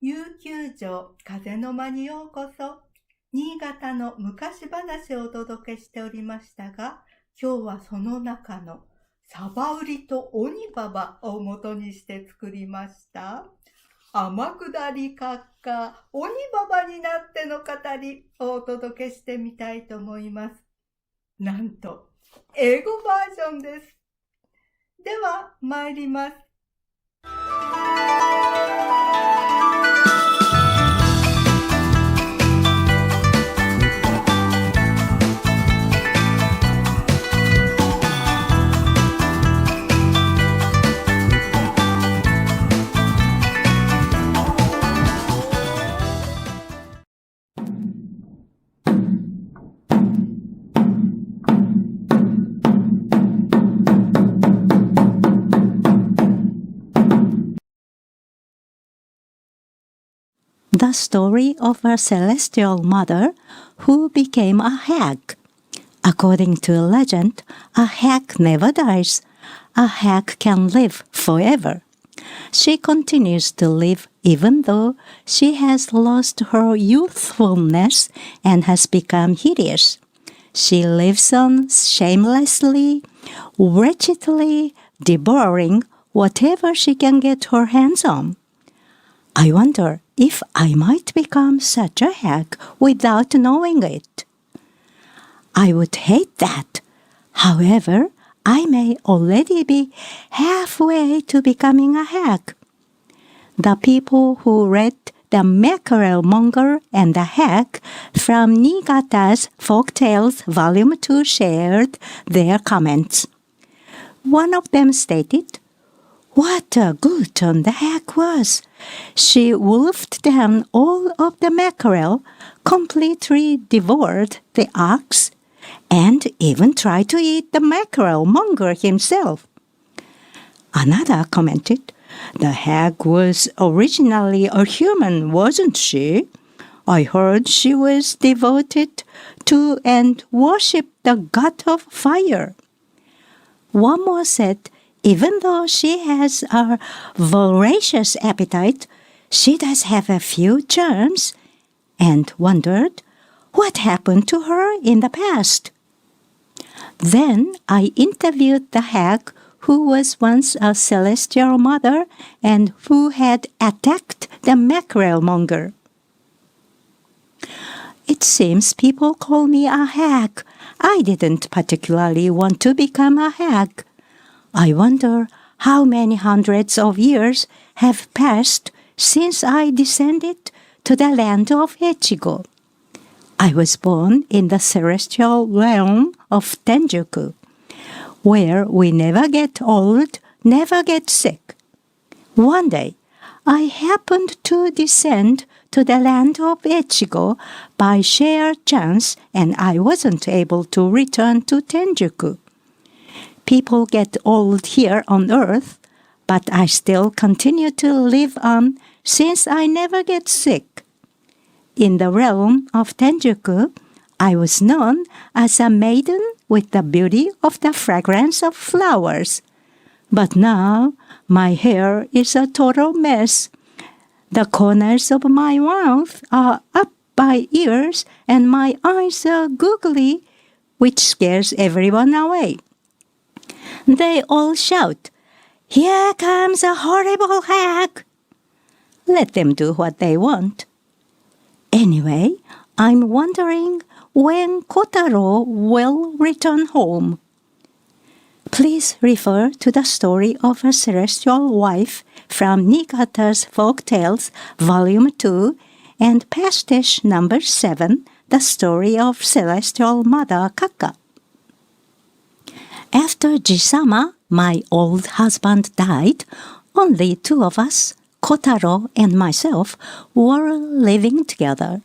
悠久城風の間にようこそ。新潟の昔話をお届けしておりましたが、今日はその中のサバウリと鬼ババを元にして作りました。天下り閣下、鬼ババになっての語りをお届けしてみたいと思います。なんと、英語バージョンです。では、参ります。The story of a celestial mother who became a hag. According to legend, a hag never dies. A hag can live forever. She continues to live even though she has lost her youthfulness and has become hideous. She lives on shamelessly, wretchedly, devouring whatever she can get her hands on. I wonder if I might become such a hag without knowing it. I would hate that. However, I may already be halfway to becoming a hag. The people who read The Mackerel Monger and the Hag from Niigata's Folktales Volume 2 shared their comments. One of them stated, "What a glutton the hag was! She wolfed down all of the mackerel, completely devoured the ox, and even tried to eat the mackerel monger himself." Another commented, "The hag was originally a human, wasn't she? I heard she was devoted to and worshipped the god of fire." One more said, "Even though she has a voracious appetite, she does have a few charms," and wondered what happened to her in the past. Then I interviewed the hag who was once a celestial mother and who had attacked the mackerel monger. "It seems people call me a hag. I didn't particularly want to become a hag. I wonder how many hundreds of years have passed since I descended to the land of Echigo. I was born in the celestial realm of Tenjuku, where we never get old, never get sick. One day, I happened to descend to the land of Echigo by sheer chance, and I wasn't able to return to Tenjuku. People get old here on Earth, but I still continue to live on since I never get sick. In the realm of Tenjuku, I was known as a maiden with the beauty of the fragrance of flowers. But now, my hair is a total mess. The corners of my mouth are up by ears, and my eyes are googly, which scares everyone away. They all shout, 'Here comes a horrible hag!' Let them do what they want. Anyway, I'm wondering when Kotaro will return home." Please refer to the story of a celestial wife from Niigata's Folktales, Volume 2, and pastiche number 7, the story of Celestial Mother Kaka. After Jisama, my old husband, died, only two of us, Kotaro and myself, were living together.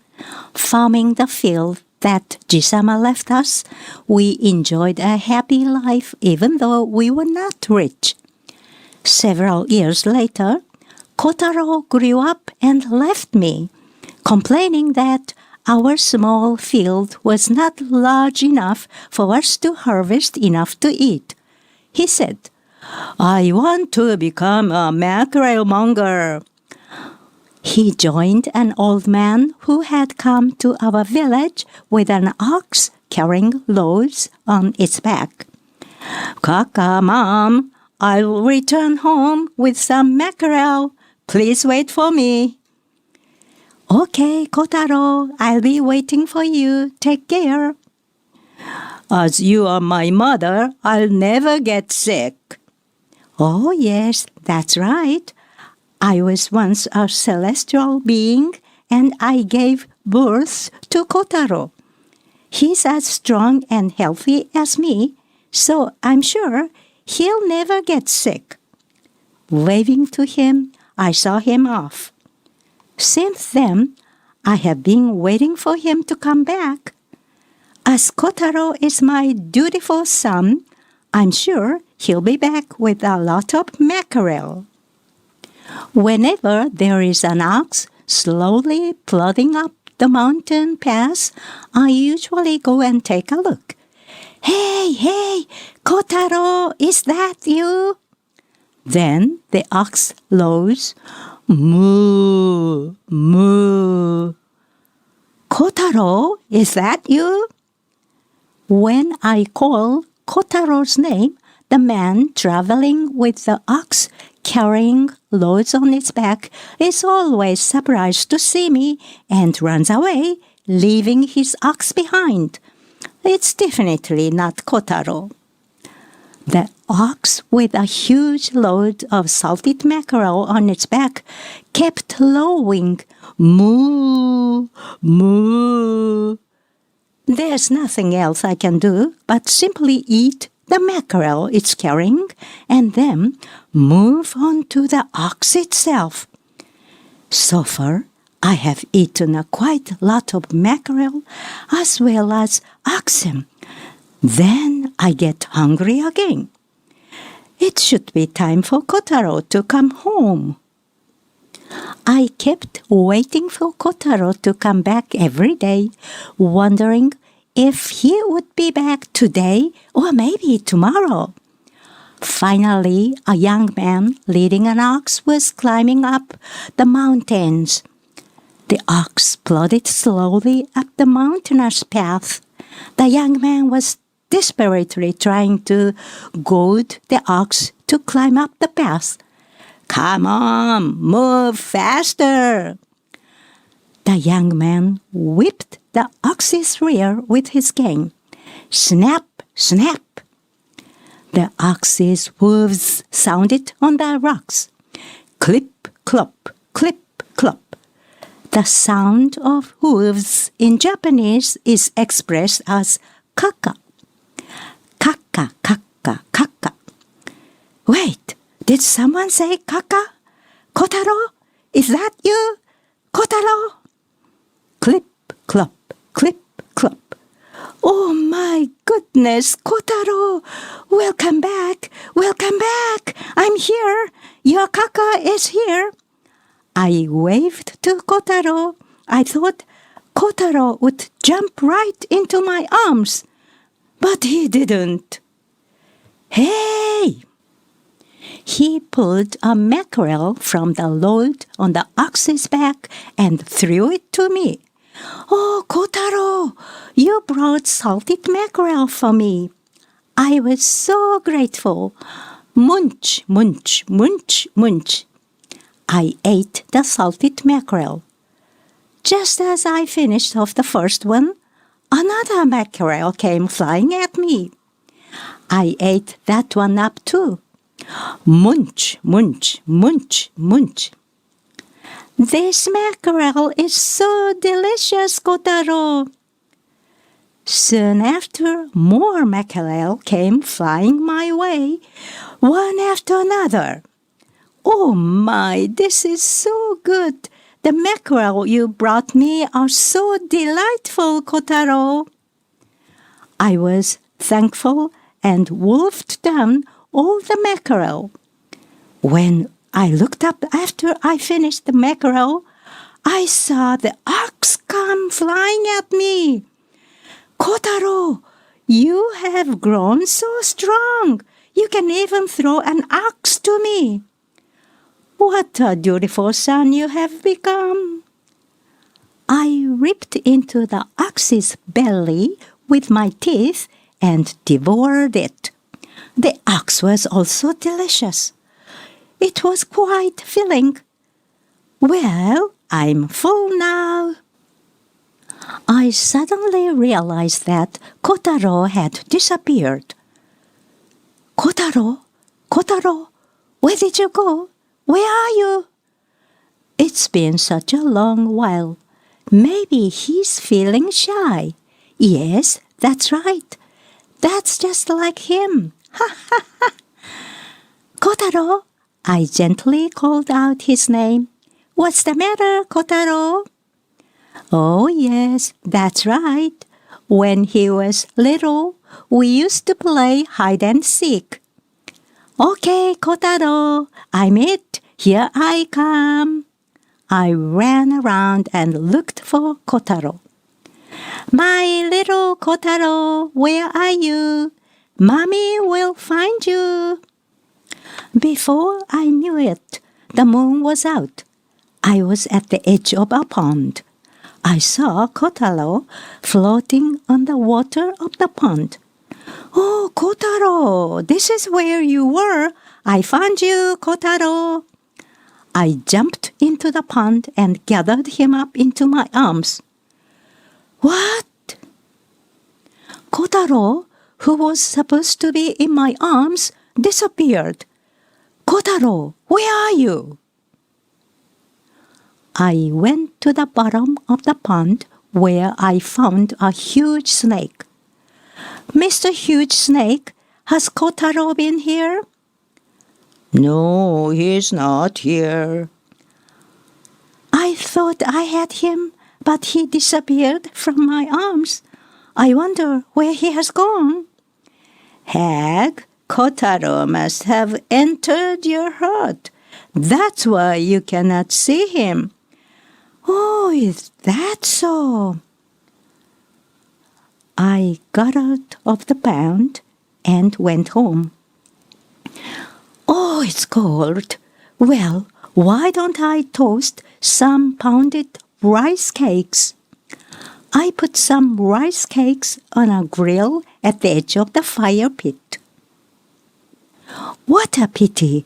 Farming the field that Jisama left us, we enjoyed a happy life even though we were not rich. Several years later, Kotaro grew up and left me, complaining that our small field was not large enough for us to harvest enough to eat. He said, "I want to become a mackerel monger." He joined an old man who had come to our village with an ox carrying loads on its back. "Kaka, Mom, I'll return home with some mackerel. Please wait for me." "Okay, Kotaro, I'll be waiting for you. Take care." "As you are my mother, I'll never get sick." "Oh, yes, that's right. I was once a celestial being, and I gave birth to Kotaro. He's as strong and healthy as me, so I'm sure he'll never get sick." Waving to him, I saw him off. Since then, I have been waiting for him to come back. As Kotaro is my dutiful son, I'm sure he'll be back with a lot of mackerel. Whenever there is an ox slowly plodding up the mountain pass, I usually go and take a look. Hey, Kotaro, is that you?" Then the ox lows, "Moo, moo." "Kotaro, is that you?" When I call Kotaro's name, the man traveling with the ox carrying loads on its back is always surprised to see me and runs away, leaving his ox behind. It's definitely not Kotaro. The ox with a huge load of salted mackerel on its back kept lowing, "Moo, moo." There's nothing else I can do but simply eat the mackerel it's carrying and then move on to the ox itself. So far, I have eaten quite a lot of mackerel as well as oxen. Then I get hungry again. It should be time for Kotaro to come home. I kept waiting for Kotaro to come back every day, wondering if he would be back today or maybe tomorrow. Finally, a young man leading an ox was climbing up the mountains. The ox plodded slowly up the mountainous path. The young man was desperately trying to goad the ox to climb up the path. "Come on, move faster!" The young man whipped the ox's rear with his cane. Snap, snap! The ox's hooves sounded on the rocks. Clip, clop, clip, clop. The sound of hooves in Japanese is expressed as kaka. Kaka, kaka, kaka. Wait, did someone say kaka? Kotaro? Is that you? Kotaro? Clip, clop, clip, clop. Oh my goodness, Kotaro! Welcome back! Welcome back! I'm here! Your kaka is here! I waved to Kotaro. I thought Kotaro would jump right into my arms, but he didn't. Hey! He pulled a mackerel from the load on the ox's back and threw it to me. "Oh, Kotaro, you brought salted mackerel for me." I was so grateful. Munch, munch, munch, munch. I ate the salted mackerel. Just as I finished off the first one, another mackerel came flying at me. I ate that one up too. Munch, munch, munch, munch. "This mackerel is so delicious, Kotaro." Soon after, more mackerel came flying my way, one after another. "Oh my, this is so good. The mackerel you brought me are so delightful, Kotaro." I was thankful and wolfed down all the mackerel. When I looked up after I finished the mackerel, I saw the ox come flying at me. "Kotaro, you have grown so strong. You can even throw an ox to me." What a dutiful son you have become! I ripped into the ox's belly with my teeth and devoured it. The ox was also delicious. It was quite filling. Well, I'm full now. I suddenly realized that Kotaro had disappeared. Kotaro? Kotaro? Where did you go? Where are you? It's been such a long while. Maybe he's feeling shy. Yes, that's right. That's just like him. Ha ha ha. Kotaro, I gently called out his name. What's the matter, Kotaro? Oh, yes, that's right. When he was little, we used to play hide and seek. Okay, Kotaro, I'm it. Here I come. I ran around and looked for Kotaro. My little Kotaro, where are you? Mommy will find you. Before I knew it, the moon was out. I was at the edge of a pond. I saw Kotaro floating on the water of the pond. Oh, Kotaro, this is where you were. I found you, Kotaro. I jumped into the pond and gathered him up into my arms. What? Kotaro, who was supposed to be in my arms, disappeared. Kotaro, where are you? I went to the bottom of the pond where I found a huge snake. Mr. Huge Snake, has Kotaro been here? No, he's not here. I thought I had him, but he disappeared from my arms. I wonder where he has gone. Hag, Kotaro must have entered your heart. That's why you cannot see him. Oh, is that so? I got out of the pond and went home. Oh, it's cold. Well, why don't I toast some pounded rice cakes? I put some rice cakes on a grill at the edge of the fire pit. What a pity!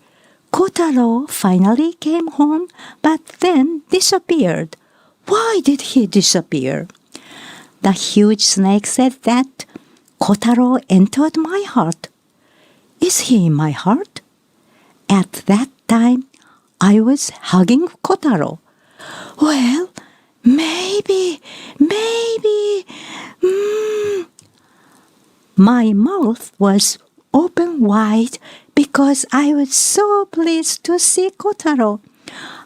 Kotaro finally came home, but then disappeared. Why did he disappear? The huge snake said that Kotaro entered my heart. Is he in my heart? At that time, I was hugging Kotaro. Well, maybe. My mouth was open wide because I was so pleased to see Kotaro.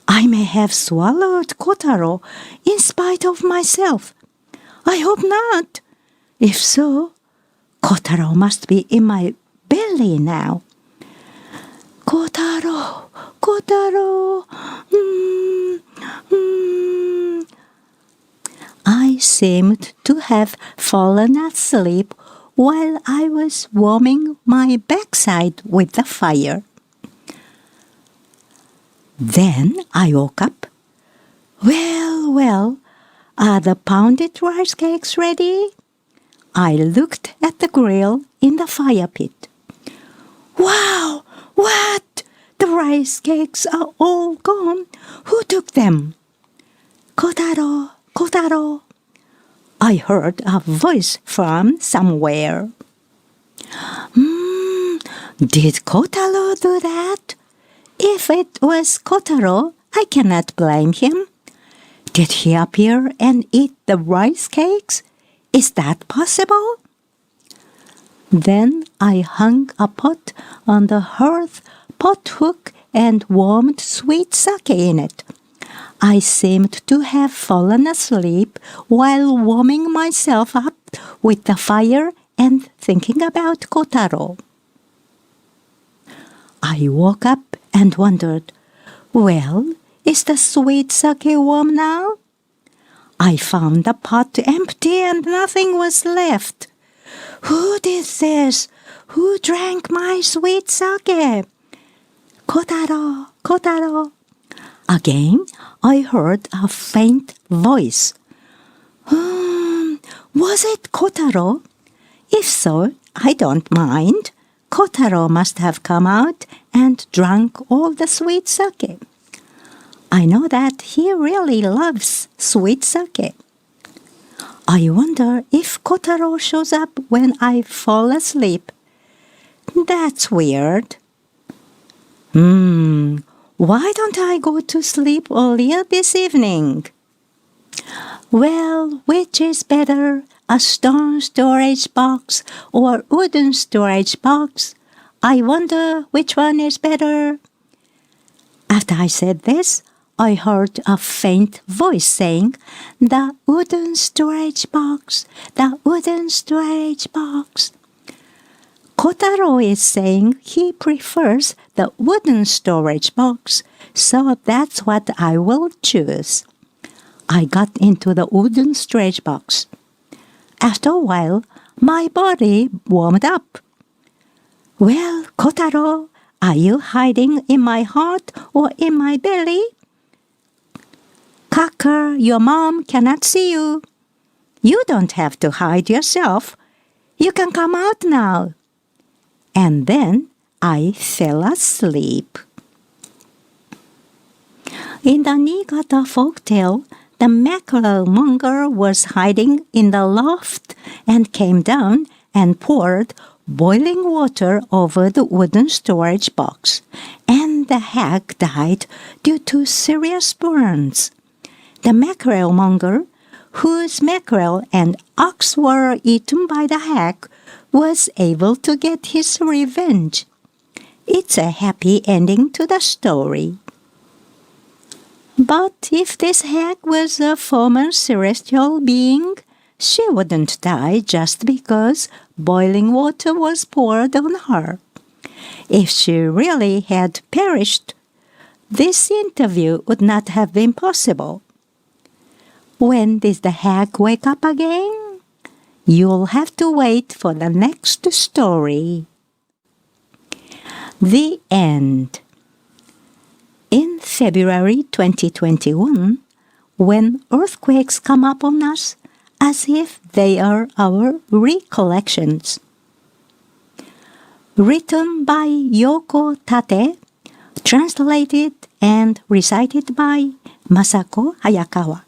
I may have swallowed Kotaro in spite of myself. I hope not. If so, Kotaro must be in my belly now. Kotaro, Kotaro. I seemed to have fallen asleep while I was warming my backside with the fire. Then I woke up. Well, are the pounded rice cakes ready? I looked at the grill in the fire pit. Wow! What? The rice cakes are all gone. Who took them? Kotaro, Kotaro. I heard a voice from somewhere. Did Kotaro do that? If it was Kotaro, I cannot blame him. Did he appear and eat the rice cakes? Is that possible? Then I hung a pot on the hearth pot hook and warmed sweet sake in it. I seemed to have fallen asleep while warming myself up with the fire and thinking about Kotaro. I woke up and wondered, well, is the sweet sake warm now? I found the pot empty and nothing was left. Who did this? Who drank my sweet sake? Kotaro, Kotaro? Again, I heard a faint voice. Was it Kotaro? If so, I don't mind. Kotaro must have come out and drunk all the sweet sake. I know that he really loves sweet sake. I wonder if Kotaro shows up when I fall asleep. That's weird. Why don't I go to sleep earlier this evening? Well, which is better, a stone storage box or wooden storage box? I wonder which one is better. After I said this, I heard a faint voice saying, "The wooden storage box, the wooden storage box." Kotaro is saying he prefers the wooden storage box, so that's what I will choose. I got into the wooden storage box. After a while, my body warmed up. "Well, Kotaro, are you hiding in my heart or in my belly?" "Kaka, your mom cannot see you." "You don't have to hide yourself. You can come out now." And then I fell asleep. In the Niigata folktale, the mackerel monger was hiding in the loft and came down and poured boiling water over the wooden storage box, and the hag died due to serious burns. The mackerel monger, whose mackerel and ox were eaten by the hag, was able to get his revenge. It's a happy ending to the story. But if this hag was a former celestial being, she wouldn't die just because boiling water was poured on her. If she really had perished, this interview would not have been possible. When did the hag wake up again? You'll have to wait for the next story. The end. In February 2021, when earthquakes come upon us as if they are our recollections. Written by Yoko Tate, translated and recited by Masako Hayakawa.